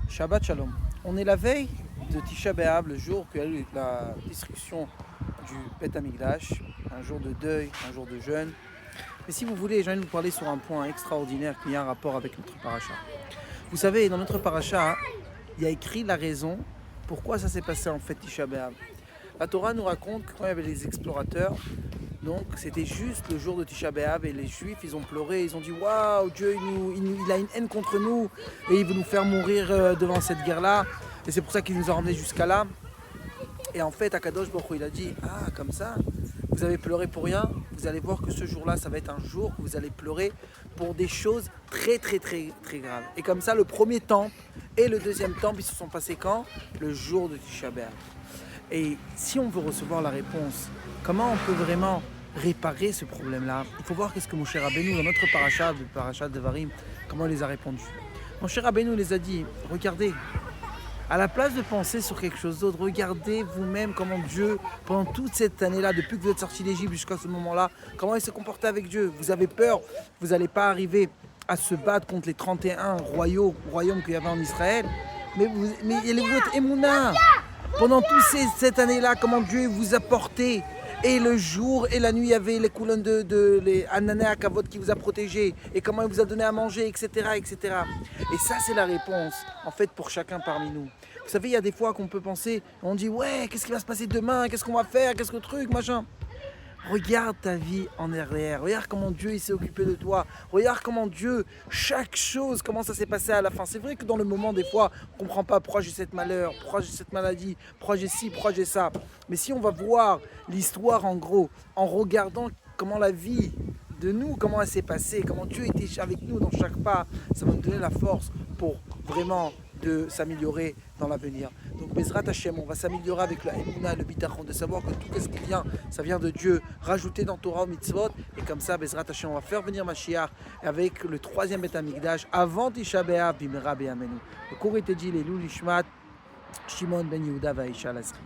Shabbat Shalom. On est la veille de Tisha B'Av, le jour qu'il y a eu la destruction du Beth Amikdash, un jour de deuil, un jour de jeûne. Mais si vous voulez, j'ai envie de vous parler sur un point extraordinaire qui a un rapport avec notre paracha. Vous savez, dans notre paracha, il y a écrit la raison pourquoi ça s'est passé en fait Tisha B'Av. La Torah nous raconte que quand il y avait les explorateurs, donc c'était juste le jour de Tisha B'Av et les Juifs ils ont pleuré, ils ont dit waouh, Dieu il a une haine contre nous et il veut nous faire mourir devant cette guerre-là. Et c'est pour ça qu'il nous a ramenés jusqu'à là. Et en fait, Akadosh Baruch Hu, il a dit ah, comme ça, vous avez pleuré pour rien, vous allez voir que ce jour-là, ça va être un jour où vous allez pleurer pour des choses très graves. Et comme ça, le premier temple et le deuxième temple, ils se sont passés quand? Le jour de Tisha B'Av. Et si on veut recevoir la réponse, comment on peut vraiment réparer ce problème-là? Il faut voir qu'est-ce que Moshe Rabbeinu, dans notre paracha, le paracha de Varim, comment il les a répondu. Moshe Rabbeinu les a dit, regardez, à la place de penser sur quelque chose d'autre, regardez vous-même comment Dieu, pendant toute cette année-là, depuis que vous êtes sortis d'Égypte jusqu'à ce moment-là, comment il s'est comporté avec Dieu. Vous avez peur, vous n'allez pas arriver à se battre contre les 31 royaumes qu'il y avait en Israël, mais il est votre Emouna. Pendant toute cette année-là, comment Dieu vous a porté. Et le jour et la nuit, il y avait les colonnes les Anané à Kavod qui vous a protégé. Et comment il vous a donné à manger, etc. Et ça, c'est la réponse, en fait, pour chacun parmi nous. Vous savez, il y a des fois qu'on peut penser, on dit, ouais, qu'est-ce qui va se passer demain? Qu'est-ce qu'on va faire? Qu'est-ce que le truc, machin? Regarde ta vie en arrière, regarde comment Dieu il s'est occupé de toi, regarde comment Dieu, chaque chose, comment ça s'est passé à la fin. C'est vrai que dans le moment, des fois, on ne comprend pas pourquoi j'ai cette malheur, pourquoi j'ai cette maladie, pourquoi j'ai ci, pourquoi j'ai ça. Mais si on va voir l'histoire en gros, en regardant comment la vie de nous, comment elle s'est passée, comment Dieu était avec nous dans chaque pas, ça va nous donner la force pour vraiment de s'améliorer dans l'avenir. Donc Bezrat Hashem, on va s'améliorer avec la Emouna et le Bitachon, de savoir que tout ce qui vient, ça vient de Dieu, rajouté dans Torah Mitzvot, et comme ça, Bezrat Hashem, on va faire venir Mashiach avec le troisième Beth Amikdash avant Tisha B'Av, Bimera B'Yamenu. Le cours était dit, les Lou Lishmat, Shimon Ben Yehuda Vaisha Lasri.